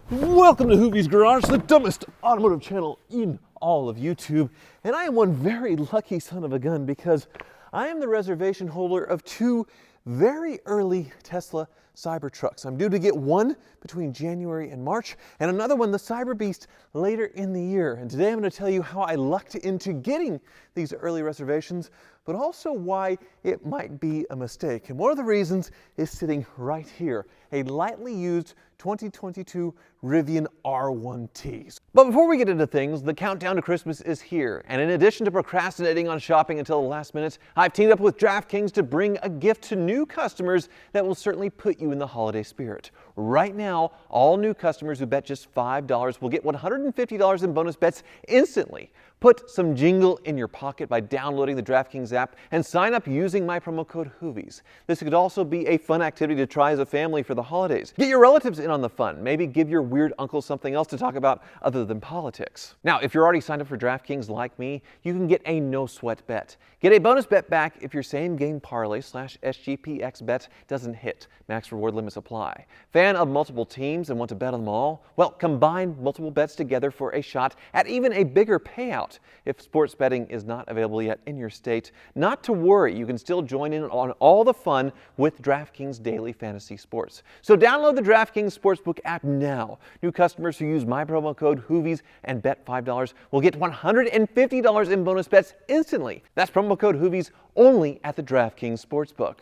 Welcome to Hoovie's Garage, the dumbest automotive channel in all of YouTube. And I am one very lucky son of a gun because I am the reservation holder of two very early Tesla Cybertrucks. I'm due to get one between January and March, and another one, the Cyber Beast, later in the year. And today I'm going to tell you how I lucked into getting these early reservations, but also why it might be a mistake. And one of the reasons is sitting right here, a lightly used 2022 Rivian R1T. But before we get into things, the countdown to Christmas is here. And in addition to procrastinating on shopping until the last minute, I've teamed up with DraftKings to bring a gift to new customers that will certainly put you in the holiday spirit. Right now, all new customers who bet just $5 will get $150 in bonus bets instantly. Put some jingle in your pocket by downloading the DraftKings app and sign up using my promo code HOOVIES. This could also be a fun activity to try as a family for the holidays. Get your relatives in on the fun. Maybe give your weird uncle something else to talk about other than politics. Now, if you're already signed up for DraftKings like me, you can get a no sweat bet. Get a bonus bet back if your same game parlay / SGPX bet doesn't hit. Max reward limits apply. Fan of multiple teams and want to bet on them all? Well, combine multiple bets together for a shot at even a bigger payout. If sports betting is not available yet in your state, not to worry, you can still join in on all the fun with DraftKings Daily Fantasy Sports. So download the DraftKings Sportsbook app now. New customers who use my promo code HOOVIES and bet $5 will get $150 in bonus bets instantly. That's promo code HOOVIES only at the DraftKings Sportsbook.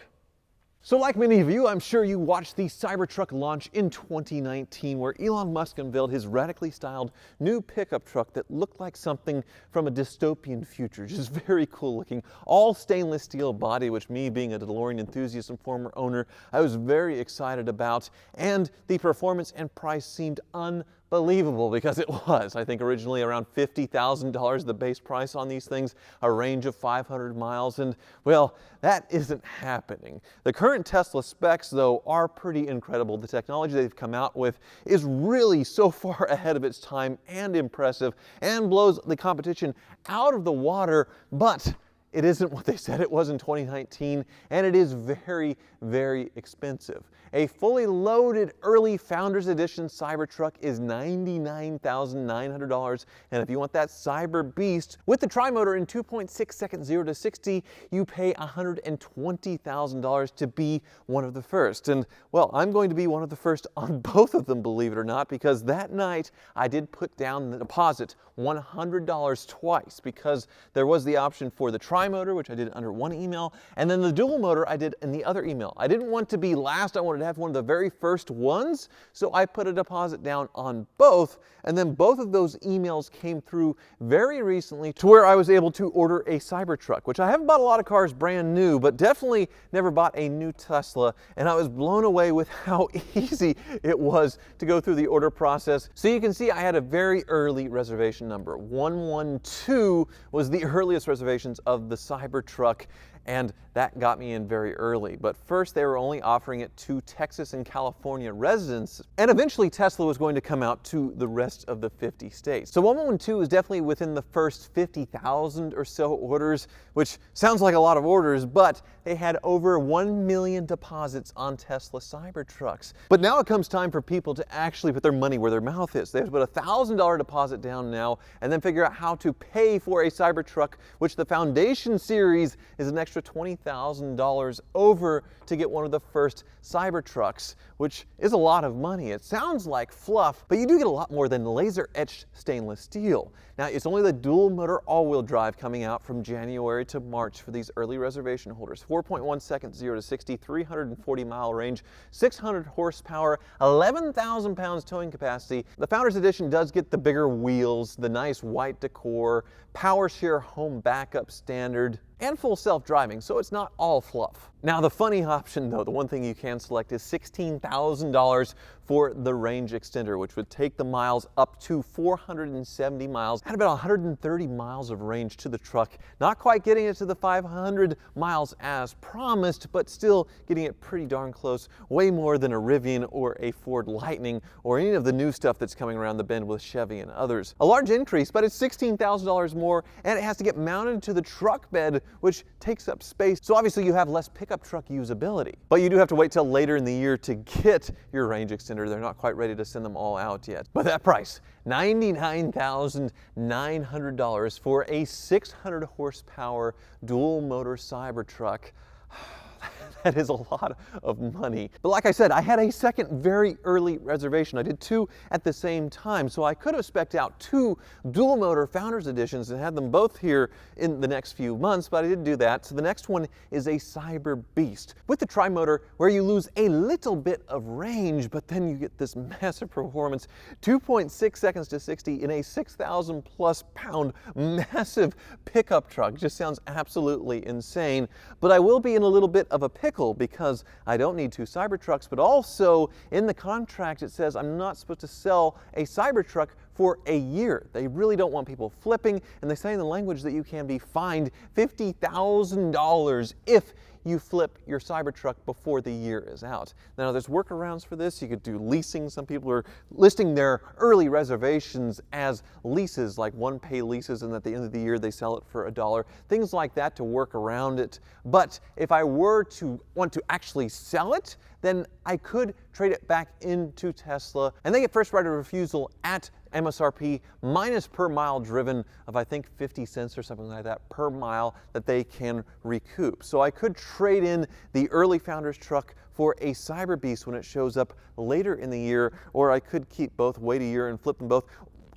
So like many of you, I'm sure you watched the Cybertruck launch in 2019 where Elon Musk unveiled his radically styled new pickup truck that looked like something from a dystopian future. Just very cool looking. All stainless steel body, which me being a DeLorean enthusiast and former owner, I was very excited about. And the performance and price seemed unbelievable because it was. I think originally around $50,000 the base price on these things, a range of 500 miles, and well, that isn't happening. The current Tesla specs, though, are pretty incredible. The technology they've come out with is really so far ahead of its time and impressive and blows the competition out of the water, but it isn't what they said it was in 2019, and it is very, very expensive. A fully loaded early Founders Edition Cybertruck is $99,900, and if you want that Cyber Beast with the tri-motor in 2.6 seconds 0 to 60, you pay $120,000 to be one of the first. And well, I'm going to be one of the first on both of them, believe it or not, because that night I did put down the deposit, $100 twice, because there was the option for the tri-motor, which I did under one email, and then the dual motor I did in the other email. I didn't want to be last, I wanted to have one of the very first ones, so I put a deposit down on both, and then both of those emails came through very recently to where I was able to order a Cybertruck, which I haven't bought a lot of cars brand new, but definitely never bought a new Tesla, and I was blown away with how easy it was to go through the order process. So you can see I had a very early reservation number. 112 was the earliest reservations of the Cybertruck, and that got me in very early. But first, they were only offering it to Texas and California residents, and eventually Tesla was going to come out to the rest of the 50 states. So 112 is definitely within the first 50,000 or so orders, which sounds like a lot of orders, but they had over 1 million deposits on Tesla Cybertrucks. But now it comes time for people to actually put their money where their mouth is. They have to put a $1,000 deposit down now, and then figure out how to pay for a Cybertruck, which the Foundation Series is an extra $20,000 over to get one of the first Cybertrucks, which is a lot of money. It sounds like fluff, but you do get a lot more than laser-etched stainless steel. Now, it's only the dual motor all-wheel drive coming out from January to March for these early reservation holders. 4.1 seconds 0 to 60, 340 mile range, 600 horsepower, 11,000 pounds towing capacity. The Founders Edition does get the bigger wheels, the nice white decor, power share home backup standard, and full self-driving, so it's not all fluff. Now the funny option though, the one thing you can select is $16,000 for the range extender, which would take the miles up to 470 miles, at about 130 miles of range to the truck. Not quite getting it to the 500 miles as promised, but still getting it pretty darn close, way more than a Rivian or a Ford Lightning or any of the new stuff that's coming around the bend with Chevy and others. A large increase, but it's $16,000 more, and it has to get mounted to the truck bed, which takes up space. So obviously you have less pickup pickup truck usability. But you do have to wait till later in the year to get your range extender. They're not quite ready to send them all out yet. But that price, $99,900 for a 600 horsepower dual motor Cybertruck. That is a lot of money. But like I said, I had a second very early reservation. I did two at the same time, so I could have spec'd out two dual motor Founders Editions and had them both here in the next few months, but I didn't do that. So the next one is a Cyber Beast with the tri-motor, where you lose a little bit of range, but then you get this massive performance, 2.6 seconds to 60 in a 6,000 plus pound massive pickup truck. Just sounds absolutely insane. But I will be in a little bit of a pickle because I don't need two Cybertrucks, but also in the contract it says I'm not supposed to sell a Cybertruck for a year. They really don't want people flipping, and they say in the language that you can be fined $50,000 if you flip your Cybertruck before the year is out. Now there's workarounds for this. You could do leasing. Some people are listing their early reservations as leases, like one-pay leases, and at the end of the year they sell it for $1. Things like that to work around it. But if I were to want to actually sell it, then I could trade it back into Tesla, and they get first right of refusal at MSRP minus per mile driven of, I think, 50 cents or something like that per mile that they can recoup. So I could trade in the early Founders truck for a Cyber Beast when it shows up later in the year, or I could keep both, wait a year and flip them both.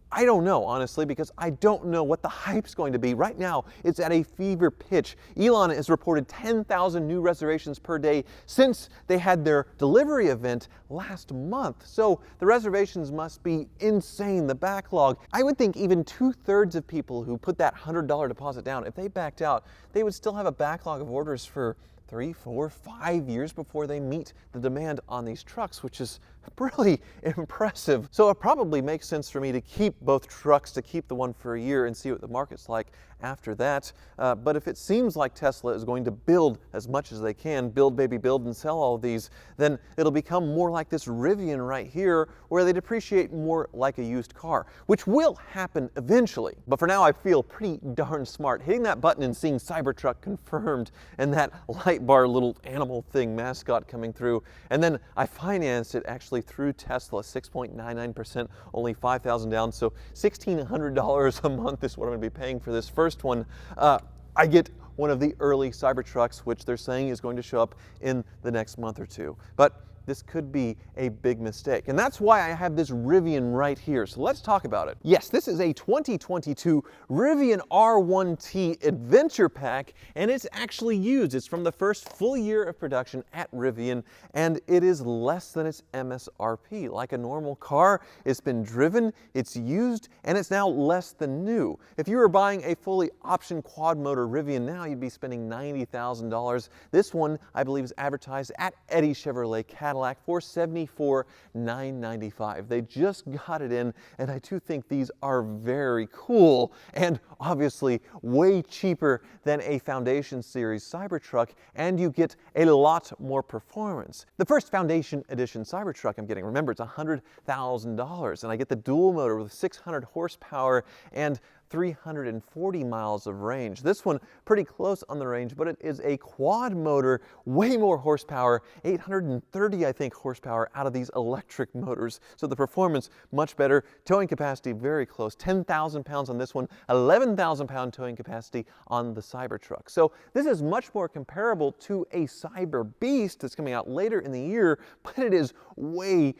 I don't know, honestly, because I don't know what the hype's going to be. Right now, it's at a fever pitch. Elon has reported 10,000 new reservations per day since they had their delivery event last month. So the reservations must be insane, the backlog. I would think even 2/3 of people who put that $100 deposit down, if they backed out, they would still have a backlog of orders for 3, 4, 5 years before they meet the demand on these trucks, which is really impressive. So it probably makes sense for me to keep both trucks, to keep the one for a year and see what the market's like after that. But if it seems like Tesla is going to build as much as they can, build, baby, build, and sell all of these, then it'll become more like this Rivian right here, where they depreciate more like a used car, which will happen eventually. But for now, I feel pretty darn smart hitting that button and seeing Cybertruck confirmed and that light bar little animal thing mascot coming through. And then I financed it actually through Tesla, 6.99%, only $5,000 down. So $1,600 a month is what I'm going to be paying for this first one. I get one of the early Cybertrucks, which they're saying is going to show up in the next month or two. But this could be a big mistake. And that's why I have this Rivian right here. So let's talk about it. Yes, this is a 2022 Rivian R1T Adventure Pack, and it's actually used. It's from the first full year of production at Rivian, and it is less than its MSRP. Like a normal car, it's been driven, it's used, and it's now less than new. If you were buying a fully option quad motor Rivian now, you'd be spending $90,000. This one, I believe, is advertised at Eddie Chevrolet Cadillac for $74,995. They just got it in, and I do think these are very cool and obviously way cheaper than a Foundation Series Cybertruck, and you get a lot more performance. The first Foundation Edition Cybertruck I'm getting, remember, it's $100,000, and I get the dual motor with 600 horsepower and 340 miles of range. This one pretty close on the range, but it is a quad motor, way more horsepower, 830 I think horsepower out of these electric motors. So the performance much better, towing capacity very close, 10,000 pounds on this one, 11,000 pound towing capacity on the Cybertruck. So this is much more comparable to a Cyber Beast that's coming out later in the year, but it is way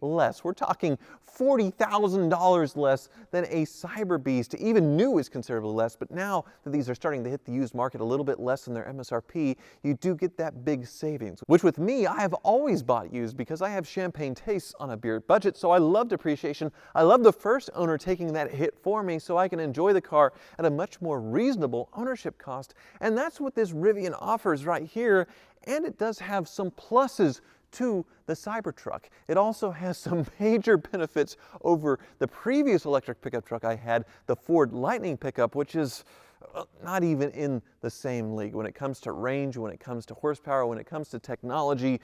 less. We're talking $40,000 less than a Cyber Beast. Even new is considerably less, but now that these are starting to hit the used market a little bit less than their MSRP, you do get that big savings, which with me, I have always bought used because I have champagne tastes on a beer budget, so I love depreciation. I love the first owner taking that hit for me so I can enjoy the car at a much more reasonable ownership cost, and that's what this Rivian offers right here, and it does have some pluses to the Cybertruck. It also has some major benefits over the previous electric pickup truck I had, the Ford Lightning pickup, which is not even in the same league when it comes to range, when it comes to horsepower, when it comes to technology.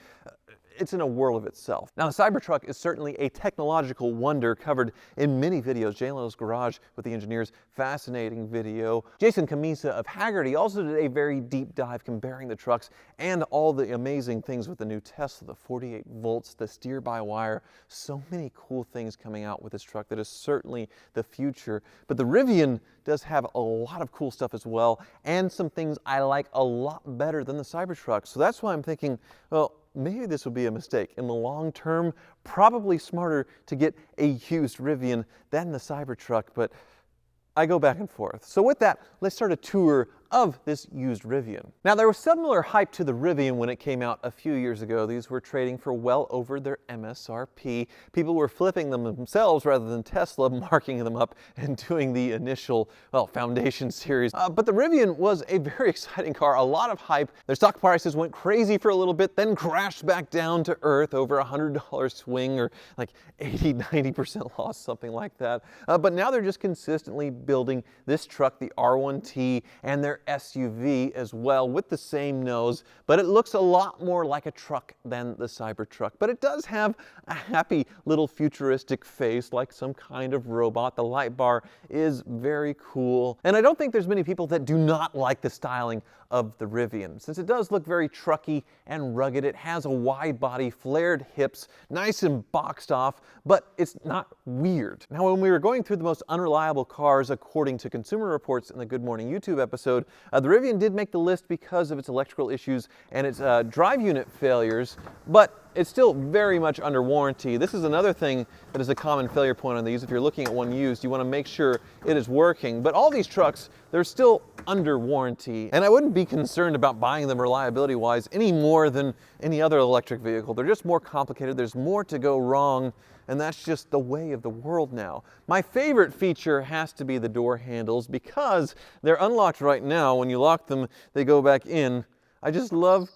it's in a world of itself. Now, the Cybertruck is certainly a technological wonder covered in many videos. JLo's Garage with the engineers, fascinating video. Jason Camisa of Haggerty also did a very deep dive comparing the trucks and all the amazing things with the new Tesla, the 48 volts, the steer-by-wire, so many cool things coming out with this truck that is certainly the future. But the Rivian does have a lot of cool stuff as well, and some things I like a lot better than the Cybertruck. So that's why I'm thinking, well, maybe this would be a mistake. In the long term, probably smarter to get a used Rivian than the Cybertruck, but I go back and forth. So with that, let's start a tour of this used Rivian. Now, there was similar hype to the Rivian when it came out a few years ago. These were trading for well over their MSRP. People were flipping them themselves rather than Tesla marking them up and doing the initial, well, Foundation series. But the Rivian was a very exciting car, a lot of hype. Their stock prices went crazy for a little bit, then crashed back down to earth, over $100 swing or like 80–90% loss, something like that. But now they're just consistently building this truck, the R1T, and their SUV as well with the same nose, but it looks a lot more like a truck than the Cybertruck. But it does have a happy little futuristic face like some kind of robot. The light bar is very cool. And I don't think there's many people that do not like the styling of the Rivian. Since it does look very trucky and rugged, it has a wide body, flared hips, nice and boxed off, but it's not weird. Now, when we were going through the most unreliable cars according to Consumer Reports in the Good Morning YouTube episode, the Rivian did make the list because of its electrical issues and its drive unit failures, but it's still very much under warranty. This is another thing that is a common failure point on these. If you're looking at one used, you want to make sure it is working. But all these trucks, they're still under warranty. And I wouldn't be concerned about buying them reliability-wise any more than any other electric vehicle. They're just more complicated. There's more to go wrong, and that's just the way of the world now. My favorite feature has to be the door handles because they're unlocked right now. When you lock them, they go back in. I just love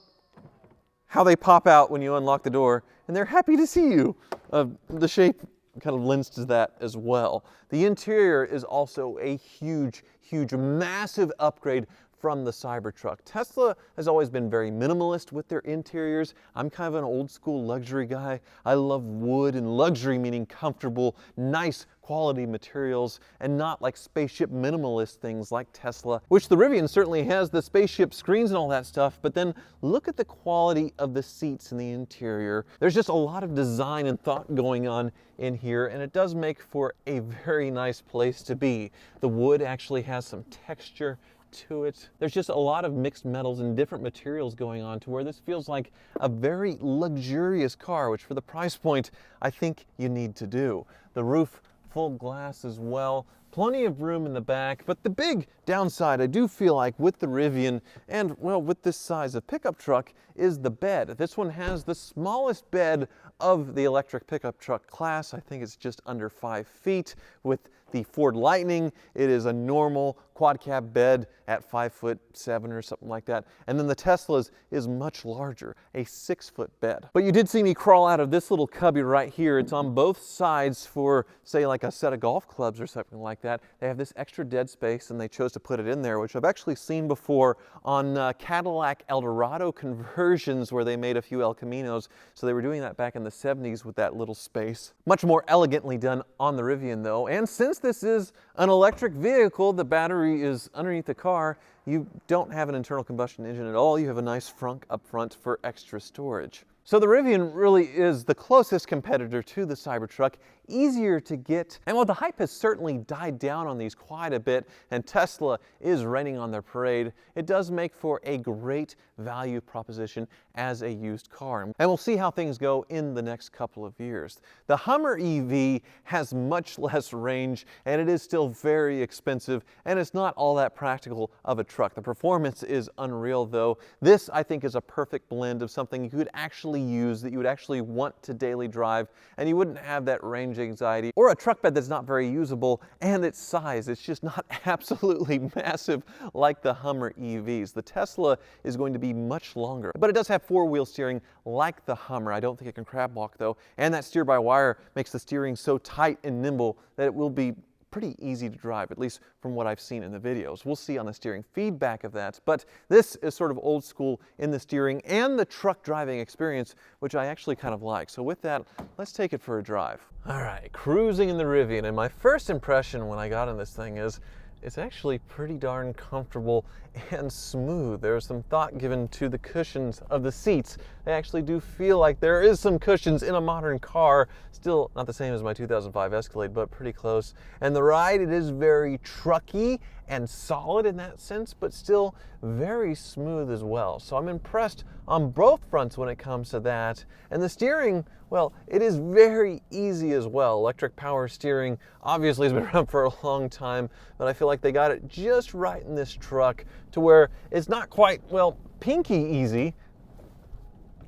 how they pop out when you unlock the door, and they're happy to see you. The shape kind of lends to that as well. The interior is also a huge, massive upgrade from the Cybertruck. Tesla has always been very minimalist with their interiors. I'm kind of an old school luxury guy. I love wood, and luxury meaning comfortable, nice quality materials, and not like spaceship minimalist things like Tesla, which the Rivian certainly has, the spaceship screens and all that stuff. But then look at the quality of the seats in the interior. There's just a lot of design and thought going on in here, and it does make for a very nice place to be. The wood actually has some texture to it. There's just a lot of mixed metals and different materials going on to where this feels like a very luxurious car, which for the price point, I think you need to do. The roof, full glass as well. Plenty of room in the back, but the big downside I do feel like with the Rivian and, well, with this size of pickup truck is the bed. This one has the smallest bed of the electric pickup truck class. I think it's just under 5 feet. With the Ford Lightning, it is a normal quad cab bed at 5'7" or something like that. And then the Tesla's is much larger, a 6-foot bed. But you did see me crawl out of this little cubby right here. It's on both sides for, say, like a set of golf clubs or something like that. They have this extra dead space, and they chose to put it in there, which I've actually seen before on Cadillac Eldorado conversions where they made a few El Caminos. So they were doing that back in the 70s with that little space. Much more elegantly done on the Rivian though. And since this is an electric vehicle, the battery is underneath the car, you don't have an internal combustion engine at all. You have a nice frunk up front for extra storage. So the Rivian really is the closest competitor to the Cybertruck, easier to get. And while the hype has certainly died down on these quite a bit, and Tesla is raining on their parade, it does make for a great value proposition as a used car. And we'll see how things go in the next couple of years. The Hummer EV has much less range, and it is still very expensive, and it's not all that practical of a truck. The performance is unreal though. This, I think, is a perfect blend of something you could actually use, that you would actually want to daily drive, and you wouldn't have that range anxiety, or a truck bed that's not very usable, and its size, it's just not absolutely massive like the Hummer EVs. The Tesla is going to be much longer, but it does have four-wheel steering like the Hummer. I don't think it can crab walk though, and that steer-by-wire makes the steering so tight and nimble that it will be pretty easy to drive, at least from what I've seen in the videos. We'll see on the steering feedback of that, but this is sort of old school in the steering and the truck driving experience, which I actually kind of like. So with that, let's take it for a drive. All right, cruising in the Rivian, and my first impression when I got in this thing is it's actually pretty darn comfortable and smooth. There's some thought given to the cushions of the seats. They actually do feel like there is some cushions in a modern car. Still not the same as my 2005 Escalade, but pretty close. And the ride, it is very trucky and solid in that sense, but still very smooth as well. So I'm impressed on both fronts when it comes to that. And the steering, well, it is very easy as well. Electric power steering obviously has been around for a long time, but I feel like they got it just right in this truck to where it's not quite, well, pinky easy,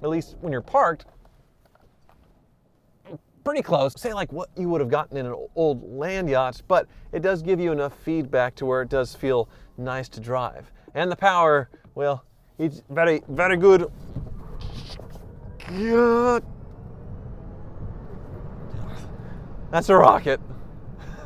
at least when you're parked. Pretty close, say like what you would have gotten in an old land yacht, but it does give you enough feedback to where it does feel nice to drive. And the power, well, it's very, very good. That's a rocket.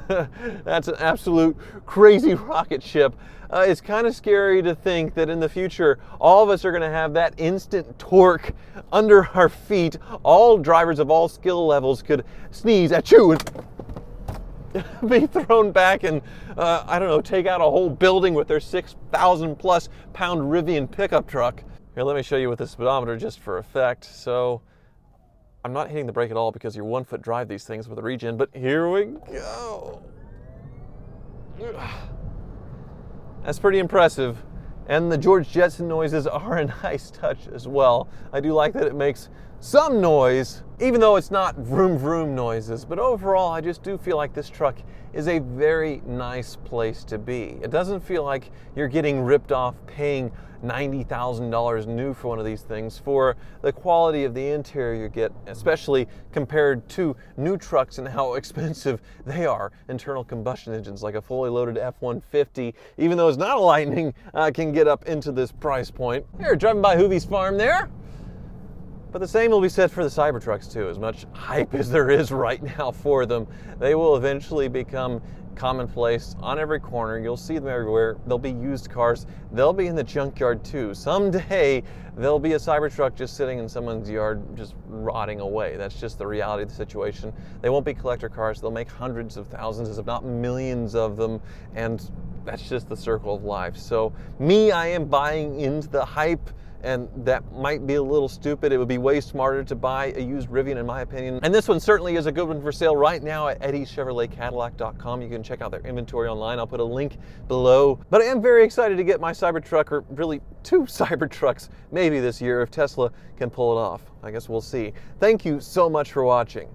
That's an absolute crazy rocket ship. It's kind of scary to think that in the future, all of us are going to have that instant torque under our feet. All drivers of all skill levels could sneeze at you and be thrown back and, I don't know, take out a whole building with their 6,000 plus pound Rivian pickup truck. Here, let me show you with the speedometer just for effect. So I'm not hitting the brake at all because you're 1 foot drive these things with a regen, but here we go. That's pretty impressive. And the George Jetson noises are a nice touch as well. I do like that it makes some noise, even though it's not vroom vroom noises. But overall, I just do feel like this truck is a very nice place to be. It doesn't feel like you're getting ripped off paying $90,000 new for one of these things for the quality of the interior you get, especially compared to new trucks and how expensive they are. Internal combustion engines like a fully loaded F-150, even though it's not a Lightning, can get up into this price point. Here, driving by Hoovie's farm there. But the same will be said for the Cybertrucks too. As much hype as there is right now for them, they will eventually become commonplace on every corner. You'll see them everywhere. They'll be used cars. They'll be in the junkyard too. Someday there'll be a Cybertruck just sitting in someone's yard just rotting away. That's just the reality of the situation. They won't be collector cars. They'll make hundreds of thousands, if not millions of them, and that's just the circle of life. So me, I am buying into the hype, and that might be a little stupid. It would be way smarter to buy a used Rivian, in my opinion. And this one certainly is a good one for sale right now at EddieChevroletCadillac.com. You can check out their inventory online. I'll put a link below. But I am very excited to get my Cybertruck, or really two Cybertrucks, maybe this year, if Tesla can pull it off. I guess we'll see. Thank you so much for watching.